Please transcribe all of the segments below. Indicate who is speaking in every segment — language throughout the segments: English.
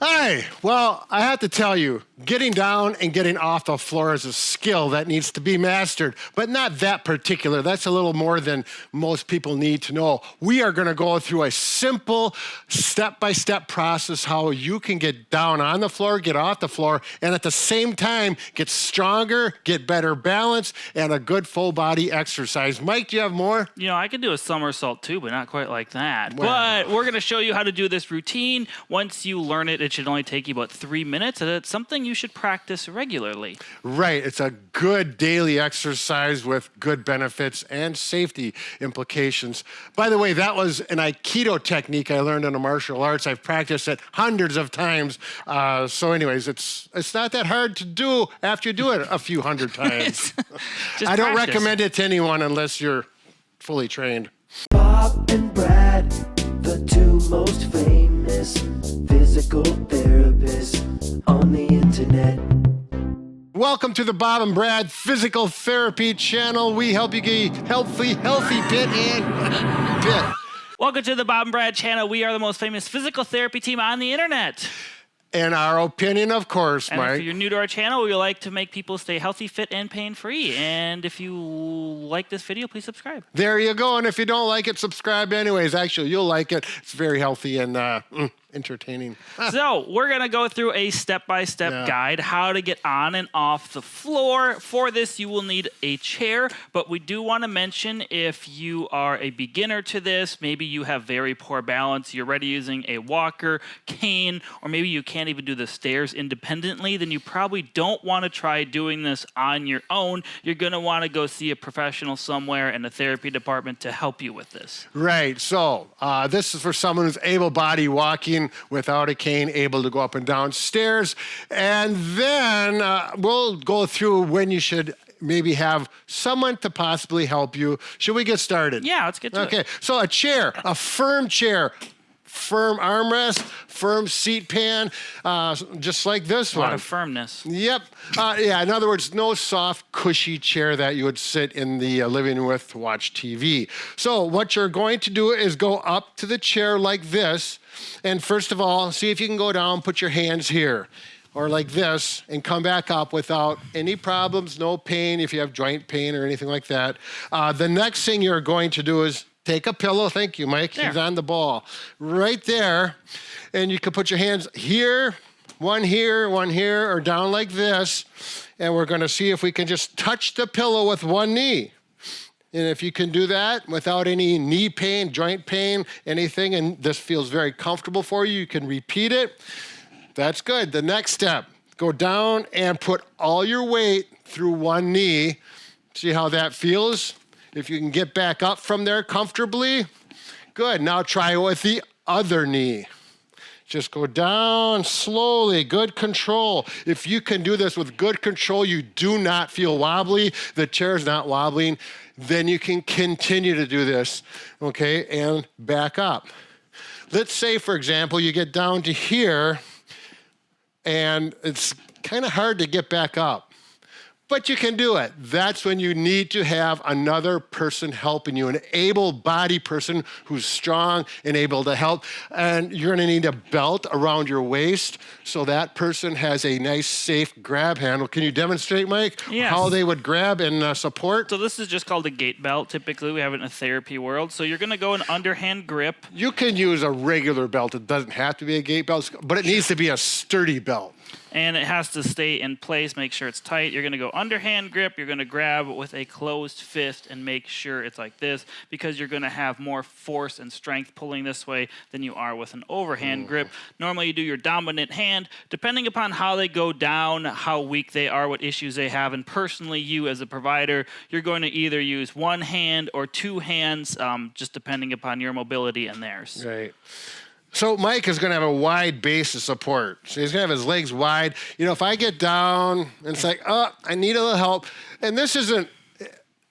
Speaker 1: Hi. Well, I have to tell you, getting down and getting off the floor is a skill that needs to be mastered, but not that particular. That's a little more than most people need to know. We are going to go through a simple step-by-step process how you can get down on the floor, get off the floor, and at the same time, get stronger, get better balance, and a good full body exercise. Mike, do you have more?
Speaker 2: You know, I could do a somersault too, but not quite like that.
Speaker 1: Well.
Speaker 2: But we're going to show you how to do this routine. Once you learn it, it should only take you about 3 minutes, and it's something you should practice regularly.
Speaker 1: Right. It's a good daily exercise with good benefits and safety implications. By the way, that was an Aikido technique I learned in the martial arts. I've practiced it hundreds of times. So anyways, it's not that hard to do after you do it a few hundred times. I don't recommend it to anyone unless you're fully trained.
Speaker 3: Bob and Brad, the two most famous physical therapists on the internet.
Speaker 1: Welcome to the Bob and Brad Physical Therapy channel. We help you get healthy, fit, and fit.
Speaker 2: Welcome to the Bob and Brad channel. We are the most famous physical therapy team on the internet.
Speaker 1: In our opinion, of course,
Speaker 2: And
Speaker 1: Mike.
Speaker 2: if you're new to our channel, we like to make people stay healthy, fit, and pain-free. And if you like this video, please subscribe.
Speaker 1: There you go. And if you don't like it, subscribe anyways. Actually, you'll like it. It's very healthy and entertaining.
Speaker 2: So we're going to go through a step-by-step guide, how to get on and off the floor. For this, you will need a chair, but we do want to mention if you are a beginner to this, maybe you have very poor balance, you're already using a walker, cane, or maybe you can't even do the stairs independently, then you probably don't want to try doing this on your own. You're going to want to go see a professional somewhere in a therapy department to help you with this.
Speaker 1: Right. So this is for someone who's able-bodied, walking without a cane, able to go up and down stairs. And then we'll go through when you should maybe have someone to possibly help you. Should we get started?
Speaker 2: Yeah, let's get to it.
Speaker 1: Okay. So a chair, a firm chair, firm armrest, firm seat pan, just like this one.
Speaker 2: A lot of firmness.
Speaker 1: Yep. Yeah, in other words, no soft, cushy chair that you would sit in the living room with to watch TV. So what you're going to do is go up to the chair like this. And first of all, see if you can go down, put your hands here or like this and come back up without any problems, no pain if you have joint pain or anything like that. The next thing you're going to do is take a pillow. Thank you, Mike.
Speaker 2: There.
Speaker 1: He's on the ball. Right there. And you can put your hands here, one here, or down like this. And we're going to see if we can just touch the pillow with one knee. And if you can do that without any knee pain, joint pain, anything, and this feels very comfortable for you, you can repeat it. That's good. The next step, go down and put all your weight through one knee. See how that feels? If you can get back up from there comfortably, good. Now try it with the other knee. Just go down slowly, good control. If you can do this with good control, you do not feel wobbly, the chair is not wobbling, then you can continue to do this, okay, and back up. Let's say, for example, you get down to here, and it's kind of hard to get back up. But you can do it. That's when you need to have another person helping you, an able-bodied person who's strong and able to help. And you're going to need a belt around your waist so that person has a nice, safe grab handle. Can you demonstrate, Mike,
Speaker 2: Yes.
Speaker 1: how they would grab and support?
Speaker 2: So this is just called a gait belt. Typically, we have it in a therapy world. So you're going to go an underhand grip.
Speaker 1: You can use a regular belt. It doesn't have to be a gait belt, but it needs to be a sturdy belt.
Speaker 2: And it has to stay in place, make sure it's tight. You're going to go underhand grip. You're going to grab with a closed fist and make sure it's like this because you're going to have more force and strength pulling this way than you are with an overhand grip. Normally, you do your dominant hand. Depending upon how they go down, how weak they are, what issues they have, and personally, you as a provider, you're going to either use one hand or two hands, just depending upon your mobility and theirs.
Speaker 1: Right. So Mike is going to have a wide base of support. So he's going to have his legs wide. You know, if I get down and it's like, oh, I need a little help. And this isn't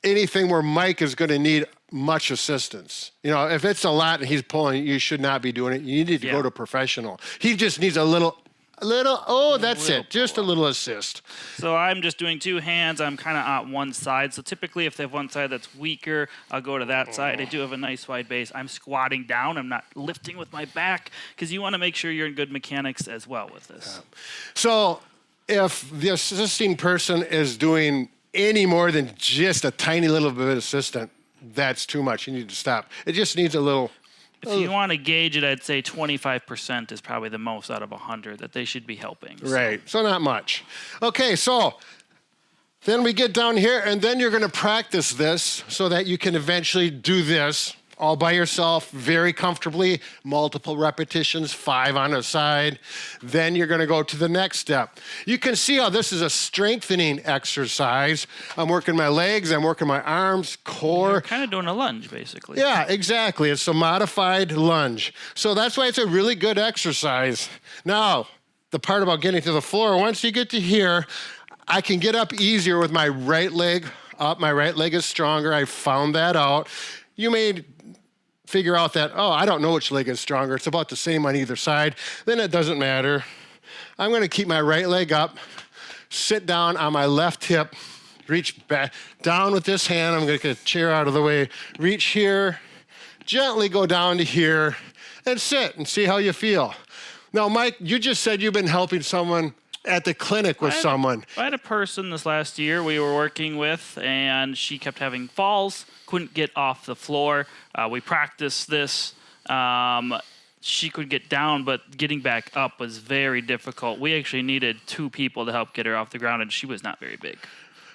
Speaker 1: anything where Mike is going to need much assistance. You know, if it's a lot and he's pulling, you should not be doing it. You need to go to a professional. He just needs a little A little, oh, that's
Speaker 2: little
Speaker 1: it. Just a little assist.
Speaker 2: So I'm just doing two hands. I'm kind of on one side. So typically if they have one side that's weaker, I'll go to that side. I do have a nice wide base. I'm squatting down. I'm not lifting with my back because you want to make sure you're in good mechanics as well with this.
Speaker 1: So if the assisting person is doing any more than just a tiny little bit of assistant, that's too much. You need to stop. It just needs a little.
Speaker 2: If you want to gauge it, I'd say 25% is probably the most out of 100 that they should be helping.
Speaker 1: Right. So not much. Okay, so then we get down here, and then you're going to practice this so that you can eventually do this all by yourself, very comfortably, multiple repetitions, 5 on a side. Then you're going to go to the next step. You can see how this is a strengthening exercise. I'm working my legs, I'm working my arms, core.
Speaker 2: You're kind of doing a lunge, basically.
Speaker 1: Yeah, exactly. It's a modified lunge. So that's why it's a really good exercise. Now, the part about getting to the floor, once you get to here, I can get up easier with my right leg up. My right leg is stronger. I found that out. You may figure out that, oh, I don't know which leg is stronger. It's about the same on either side. Then it doesn't matter. I'm going to keep my right leg up, sit down on my left hip, reach back down with this hand. I'm going to get a chair out of the way, reach here, gently go down to here, and sit and see how you feel. Now, Mike, you just said you've been helping someone at the clinic with someone.
Speaker 2: I had a person this last year we were working with, and she kept having falls, couldn't get off the floor. We practiced this. She could get down, but getting back up was very difficult. We actually needed 2 people to help get her off the ground, and she was not very big.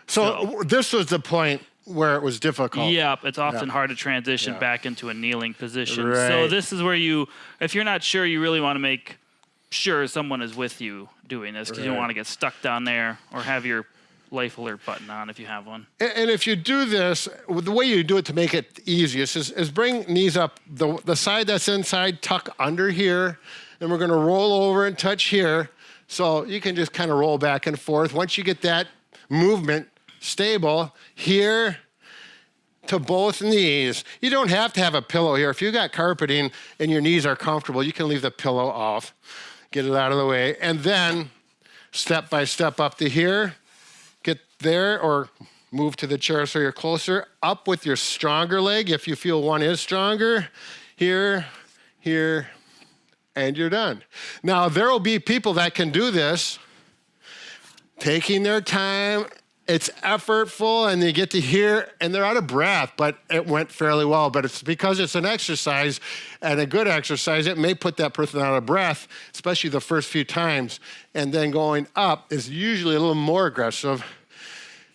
Speaker 1: So this was the point where it was difficult.
Speaker 2: Yep, it's often hard to transition back into a kneeling position.
Speaker 1: Right.
Speaker 2: So this is where you, if you're not sure, you really want to make sure someone is with you doing this because you don't want to get stuck down there or have your life alert button on if you have one.
Speaker 1: And if you do this, the way you do it to make it easiest is bring knees up, the side that's inside, tuck under here, and we're going to roll over and touch here. So you can just kind of roll back and forth. Once you get that movement stable, here to both knees. You don't have to have a pillow here. If you got carpeting and your knees are comfortable, you can leave the pillow off. Get it out of the way. And then step by step up to here. Get there or move to the chair so you're closer. Up with your stronger leg if you feel one is stronger. Here, here, and you're done. Now, there will be people that can do this, taking their time. It's effortful, and they get to here, and they're out of breath, but it went fairly well. But it's because it's an exercise, and a good exercise, it may put that person out of breath, especially the first few times. And then going up is usually a little more aggressive,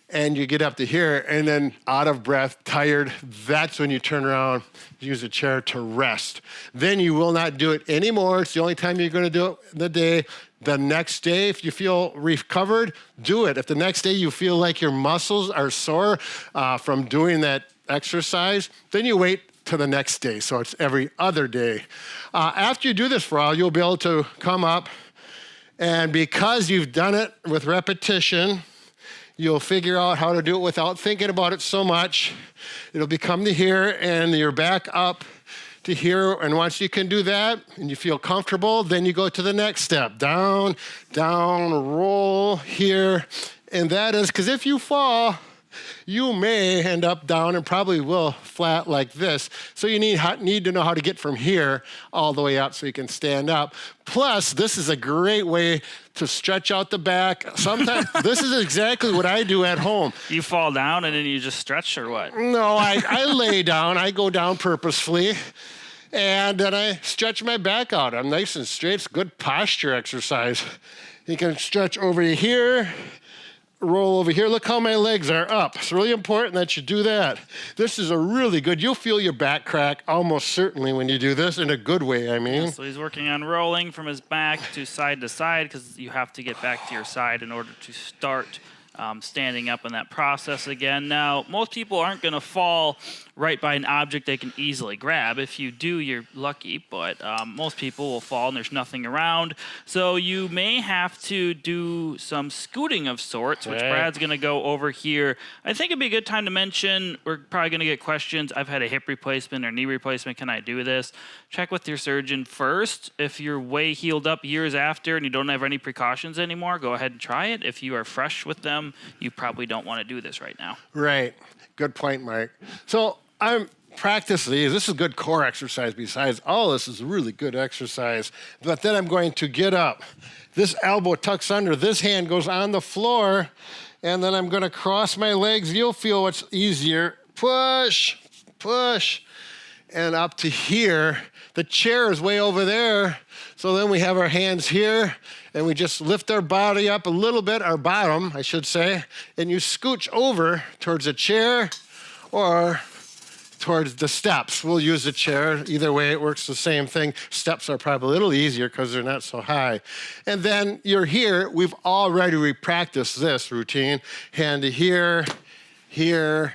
Speaker 1: and you get up to here, and then out of breath, tired. That's when you turn around, use a chair to rest. Then you will not do it anymore. It's the only time you're going to do it in the day. The next day, if you feel recovered, do it. If the next day you feel like your muscles are sore from doing that exercise, then you wait to the next day. So it's every other day. After you do this for a while, you'll be able to come up, and because you've done it with repetition, you'll figure out how to do it without thinking about it so much. It'll become to here, and you're back up to here, and once you can do that and you feel comfortable, then you go to the next step. Down, down, roll here. And that is because if you fall, you may end up down and probably will flat like this. So you need to know how to get from here all the way up so you can stand up. Plus, this is a great way to stretch out the back. Sometimes this is exactly what I do at home.
Speaker 2: You fall down and then you just stretch or what?
Speaker 1: No, I lay down. I go down purposefully. And then I stretch my back out. I'm nice and straight. It's good posture exercise. You can stretch over here, roll over here. Look how my legs are up. It's really important that you do that. This is a really good, you'll feel your back crack almost certainly when you do this, in a good way, I mean.
Speaker 2: Yeah, so he's working on rolling from his back to side because you have to get back to your side in order to start standing up in that process again. Now, most people aren't going to fall right by an object they can easily grab. If you do, you're lucky, but most people will fall and there's nothing around. So you may have to do some scooting of sorts, which Brad's going to go over here. I think it'd be a good time to mention, we're probably going to get questions. I've had a hip replacement or knee replacement. Can I do this? Check with your surgeon first. If you're way healed up years after and you don't have any precautions anymore, go ahead and try it. If you are fresh with them, you probably don't want to do this right now.
Speaker 1: Right. Good point, Mike. So I'm practice these. This is good core exercise. Besides all this is really good exercise. But then I'm going to get up. This elbow tucks under. This hand goes on the floor. And then I'm going to cross my legs. You'll feel what's easier. Push, push. And up to here. The chair is way over there. So then we have our hands here. And we just lift our body up a little bit, our bottom, I should say. And you scooch over towards a chair or towards the steps. We'll use the chair. Either way, it works the same thing. Steps are probably a little easier because they're not so high. And then you're here. We've already practiced this routine. Hand to here, here,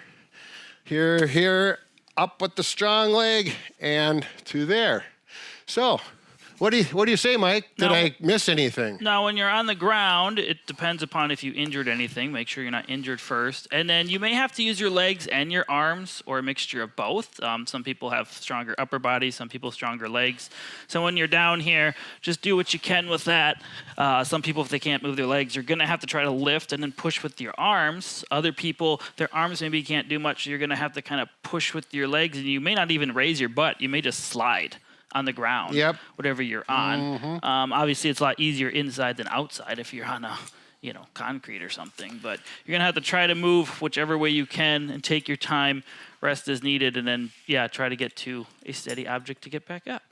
Speaker 1: here, here, up with the strong leg, and to there. So, what do you say, Mike? Did I miss anything?
Speaker 2: Now, when you're on the ground, it depends upon if you injured anything. Make sure you're not injured first. And then you may have to use your legs and your arms or a mixture of both. Some people have stronger upper bodies, some people stronger legs. So when you're down here, just do what you can with that. Some people, if they can't move their legs, you're going to have to try to lift and then push with your arms. Other people, their arms maybe can't do much, so you're going to have to kind of push with your legs, and you may not even raise your butt. You may just slide on the ground, whatever you're on. Mm-hmm. Obviously, it's a lot easier inside than outside if you're on a, concrete or something. But you're going to have to try to move whichever way you can and take your time, rest as needed, and then, try to get to a steady object to get back up.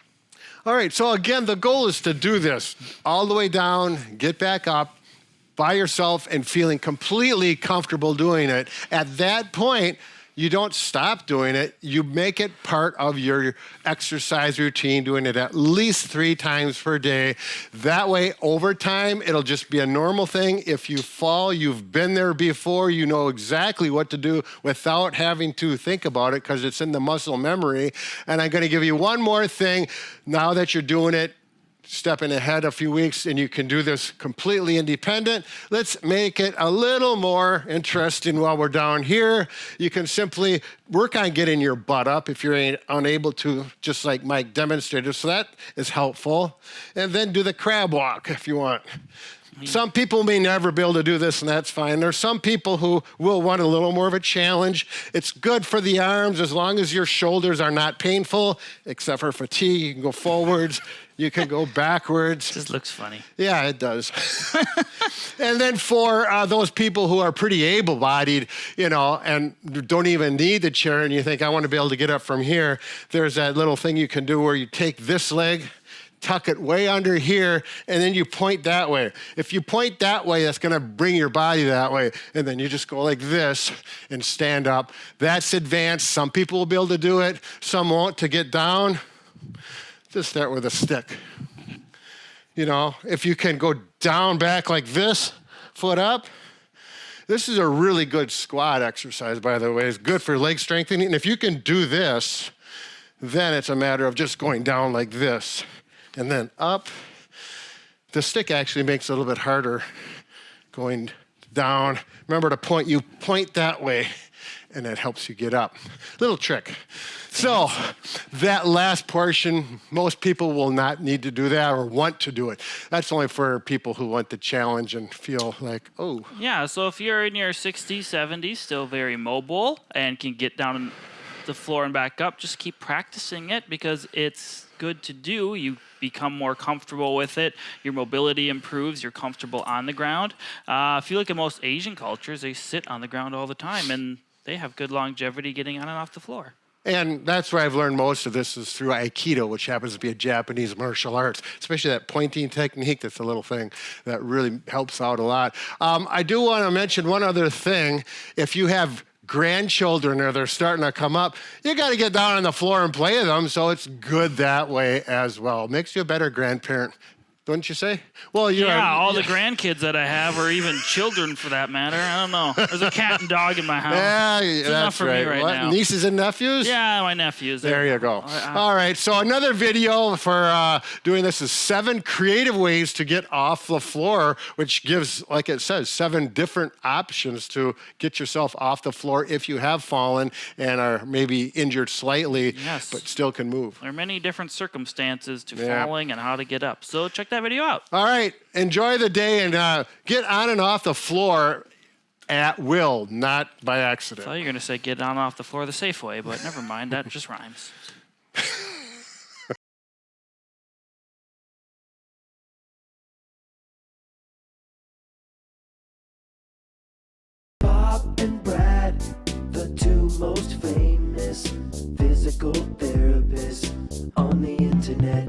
Speaker 1: All right, so again, the goal is to do this all the way down, get back up by yourself and feeling completely comfortable doing it. At that point, you don't stop doing it. You make it part of your exercise routine, doing it at least 3 times per day. That way, over time, it'll just be a normal thing. If you fall, you've been there before. You know exactly what to do without having to think about it because it's in the muscle memory. And I'm going to give you one more thing. Now that you're doing it, stepping ahead a few weeks, and you can do this completely independent. Let's make it a little more interesting while we're down here. You can simply work on getting your butt up if you're unable to, just like Mike demonstrated, so that is helpful. And then do the crab walk if you want. Some people may never be able to do this, and that's fine. There's some people who will want a little more of a challenge. It's good for the arms as long as your shoulders are not painful, except for fatigue. You can go forwards. You can go backwards.
Speaker 2: Just looks funny.
Speaker 1: Yeah, it does. And then for those people who are pretty able-bodied, and don't even need the chair, and you think, I want to be able to get up from here, there's that little thing you can do where you take this leg, tuck it way under here, and then you point that way. If you point that way, that's going to bring your body that way. And then you just go like this and stand up. That's advanced. Some people will be able to do it. Some won't. To get down, just start with a stick. If you can go down, back like this, foot up. This is a really good squat exercise, by the way. It's good for leg strengthening. And if you can do this, then it's a matter of just going down like this. And then up. The stick actually makes it a little bit harder going down. Remember to point, you point that way, and that helps you get up. Little trick. So that last portion, most people will not need to do that or want to do it. That's only for people who want the challenge and feel like, oh.
Speaker 2: Yeah, so if you're in your 60s, 70s, still very mobile and can get down on the floor and back up, just keep practicing it because it's good to do. You become more comfortable with it. Your mobility improves. You're comfortable on the ground. If you look at most Asian cultures, they sit on the ground all the time, and they have good longevity getting on and off the floor.
Speaker 1: And that's where I've learned most of this is through Aikido, which happens to be a Japanese martial arts, especially that pointing technique. That's a little thing that really helps out a lot. I do want to mention one other thing. If you have grandchildren or they're starting to come up, you got to get down on the floor and play with them, so it's good that way as well. Makes you a better grandparent. Don't you say? Well,
Speaker 2: all the grandkids that I have, or even children for that matter. I don't know. There's a cat and dog in my house.
Speaker 1: Yeah,
Speaker 2: It's
Speaker 1: that's
Speaker 2: enough for
Speaker 1: right.
Speaker 2: me right now.
Speaker 1: Nieces and nephews?
Speaker 2: Yeah, my nephews.
Speaker 1: There you go. All right, so another video for doing this is 7 creative ways to get off the floor, which gives, like it says, 7 different options to get yourself off the floor if you have fallen and are maybe injured slightly,
Speaker 2: Yes.
Speaker 1: but still can move.
Speaker 2: There are many different circumstances to falling and how to get up. So check that video out.
Speaker 1: All right, enjoy the day and get on and off the floor at will, not by accident.
Speaker 2: I thought you were going to say get on off the floor the safe way, but never mind. That just rhymes.
Speaker 3: Bob and Brad, the 2 most famous physical therapists on the internet.